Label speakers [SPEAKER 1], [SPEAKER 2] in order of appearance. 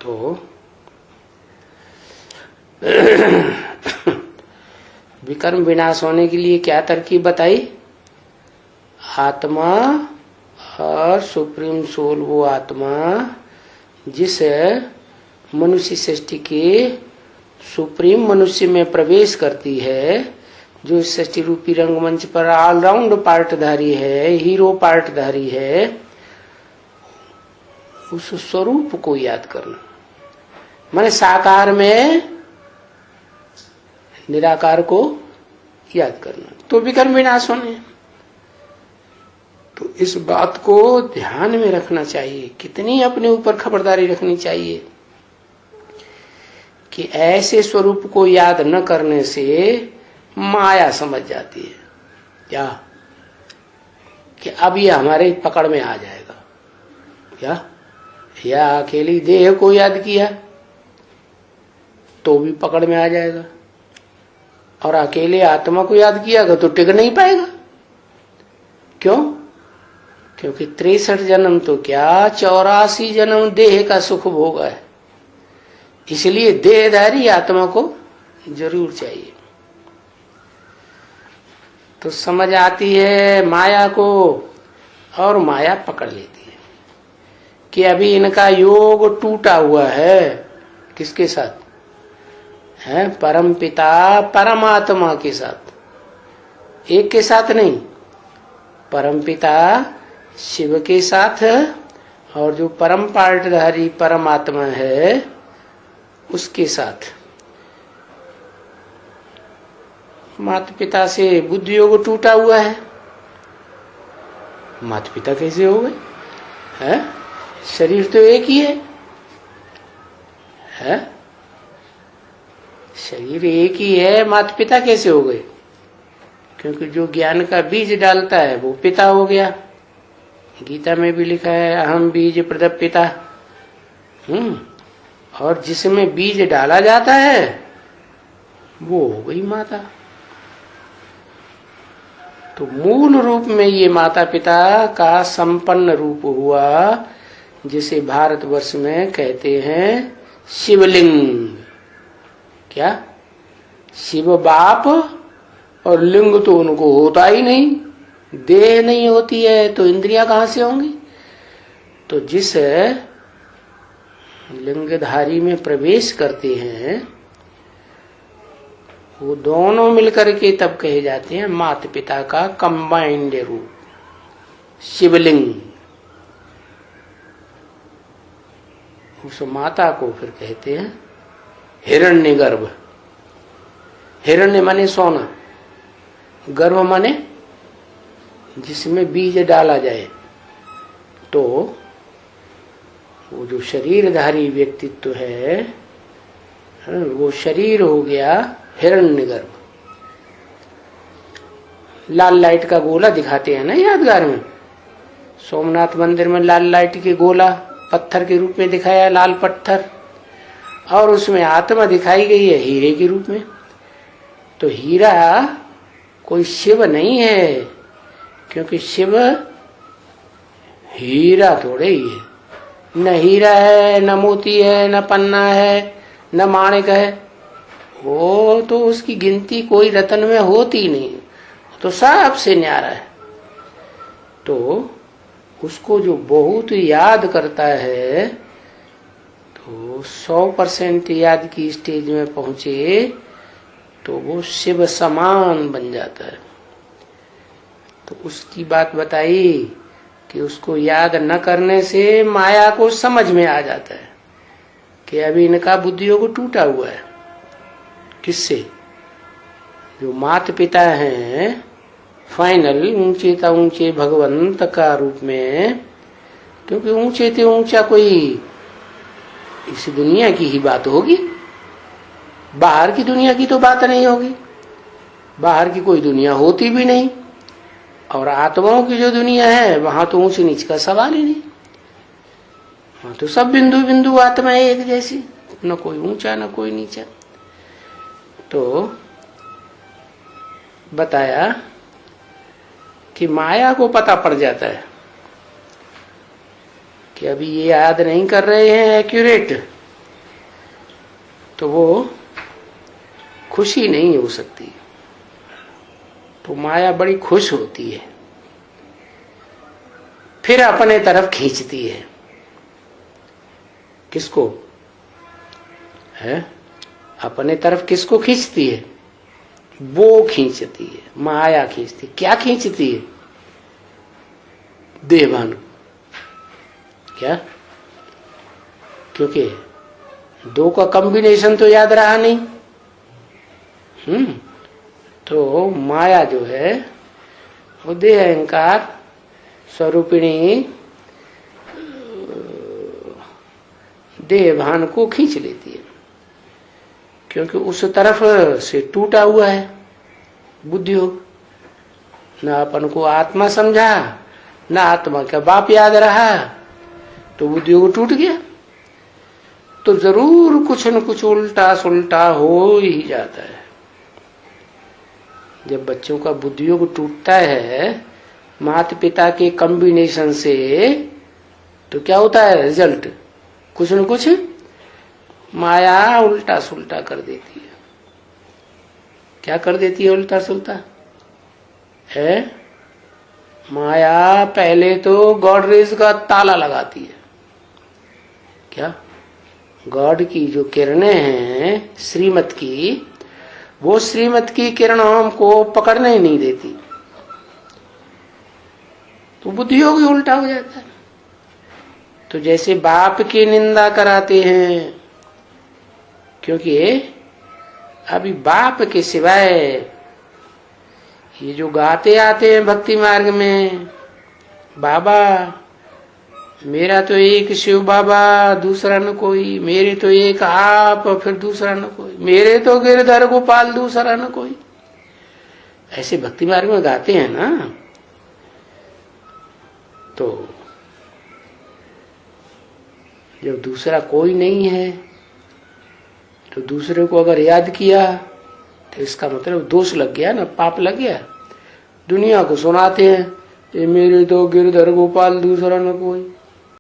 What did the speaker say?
[SPEAKER 1] तो विकर्म विनाश होने के लिए क्या तरकीब बताई? आत्मा और सुप्रीम सोल, वो आत्मा जिस मनुष्य सृष्टि के सुप्रीम मनुष्य में प्रवेश करती है, जो इस सृष्टि रूपी रंगमंच पर ऑलराउंड पार्टधारी है, हीरो पार्टधारी है, उस स्वरूप को याद करना। माने साकार में निराकार को याद करना, तो विकर्म विनाश होने। तो इस बात को ध्यान में रखना चाहिए, कितनी अपने ऊपर खबरदारी रखनी चाहिए कि ऐसे स्वरूप को याद न करने से माया समझ जाती है क्या कि अब ये हमारे पकड़ में आ जाएगा क्या, या अकेली देह को याद किया तो भी पकड़ में आ जाएगा, और अकेले आत्मा को याद किया तो टिक नहीं पाएगा। क्यों? क्योंकि 63 जन्म तो क्या 84 जन्म देह का सुख भोगा है, इसलिए देहधारी आत्मा को जरूर चाहिए। तो समझ आती है माया को, और माया पकड़ लेती है कि अभी इनका योग टूटा हुआ है। किसके साथ है? परम पिता परमात्मा के साथ, एक के साथ नहीं, परम पिता शिव के साथ, और जो परम पार्टधारी परमात्मा है उसके साथ। माता पिता से बुद्धि योग टूटा हुआ है, माता पिता कैसे हो गए? है शरीर तो एक ही है? शरीर एक ही है, माता पिता कैसे हो गए? क्योंकि जो ज्ञान का बीज डालता है वो पिता हो गया। गीता में भी लिखा है अहम बीज प्रदप पिता। और जिसमें बीज डाला जाता है वो हो गई माता। तो मूल रूप में ये माता पिता का संपन्न रूप हुआ, जिसे भारतवर्ष में कहते हैं शिवलिंग। क्या? शिव बाप और लिंग तो उनको होता ही नहीं, देह नहीं होती है तो इंद्रियां कहां से होंगी? तो जिस लिंगधारी में प्रवेश करते हैं वो दोनों मिलकर के तब कहे जाते हैं माता पिता का कंबाइंड रूप शिवलिंग। उस माता को फिर कहते हैं हिरण्यगर्भ। हिरण्य माने सोना, गर्भ माने जिसमें बीज डाला जाए। तो वो जो शरीरधारी व्यक्तित्व है वो शरीर हो गया हिरण्यगर्भ। लाल लाइट का गोला दिखाते हैं ना यादगार में, सोमनाथ मंदिर में लाल लाइट के गोला पत्थर के रूप में दिखाया, लाल पत्थर, और उसमें आत्मा दिखाई गई है हीरे के रूप में। तो हीरा कोई शिव नहीं है, क्योंकि शिव हीरा थोड़े ही है, न हीरा है, न मोती है, न पन्ना है, न माणिक है। वो तो उसकी गिनती कोई रत्न में होती नहीं, तो सबसे न्यारा है। तो उसको जो बहुत याद करता है तो 100% याद की स्टेज में पहुंचे तो वो शिव समान बन जाता है। तो उसकी बात बताई कि उसको याद न करने से माया को समझ में आ जाता है कि अभी इनका बुद्धि योग टूटा हुआ है। किससे? जो माता पिता हैं फाइनल ऊंचे ता ऊंचे भगवंत का रूप में, क्योंकि ऊंचे ते ऊंचा कोई इस दुनिया की ही बात होगी, बाहर की दुनिया की तो बात नहीं होगी। बाहर की कोई दुनिया होती भी नहीं, और आत्माओं की जो दुनिया है वहां तो ऊंच नीच का सवाल ही नहीं। वहां तो सब बिंदु बिंदु आत्मा है एक जैसी, न कोई ऊंचा न कोई नीचा। तो बताया कि माया को पता पड़ जाता है कि अभी ये याद नहीं कर रहे हैं एक्यूरेट, तो वो खुशी नहीं हो सकती। तो माया बड़ी खुश होती है, फिर अपने तरफ खींचती है। किसको है? अपने तरफ किसको खींचती है? वो खींचती है, माया खींचती। क्या खींचती है? देवान। क्या? क्योंकि दो का कॉम्बिनेशन तो याद रहा नहीं। तो माया जो है वो देह अहंकार स्वरूपिणी देह भान को खींच लेती है, क्योंकि उस तरफ से टूटा हुआ है बुद्धियोग। न अपन को आत्मा समझा, न आत्मा का बाप याद रहा, तो बुद्धियोग टूट गया। तो जरूर कुछ न कुछ उल्टा सुल्टा हो ही जाता है। जब बच्चों का बुद्धियोग टूटता है माता पिता के कॉम्बिनेशन से, तो क्या होता है रिजल्ट? कुछ न कुछ माया उल्टा सुल्टा कर देती है। क्या कर देती है उल्टा सुल्टा? है माया पहले तो गॉडरेज का ताला लगाती है। क्या? गॉड की जो किरणें हैं श्रीमत की, वो श्रीमत की किरणों हमको पकड़ने ही नहीं देती। तो बुद्धियोग ही उल्टा हो जाता है। तो जैसे बाप की निंदा कराते हैं, क्योंकि अभी बाप के सिवाय ये जो गाते आते हैं भक्ति मार्ग में, बाबा मेरा तो एक शिव बाबा, दूसरा न कोई, मेरे तो एक आप, फिर दूसरा न कोई, मेरे तो गिरधर गोपाल, दूसरा न कोई, ऐसे भक्ति मार्ग में गाते हैं ना। तो जब दूसरा कोई नहीं है तो दूसरे को अगर याद किया तो इसका मतलब दोष लग गया ना, पाप लग गया। दुनिया को सुनाते हैं ये मेरे तो गिरधर गोपाल, दूसरा न कोई।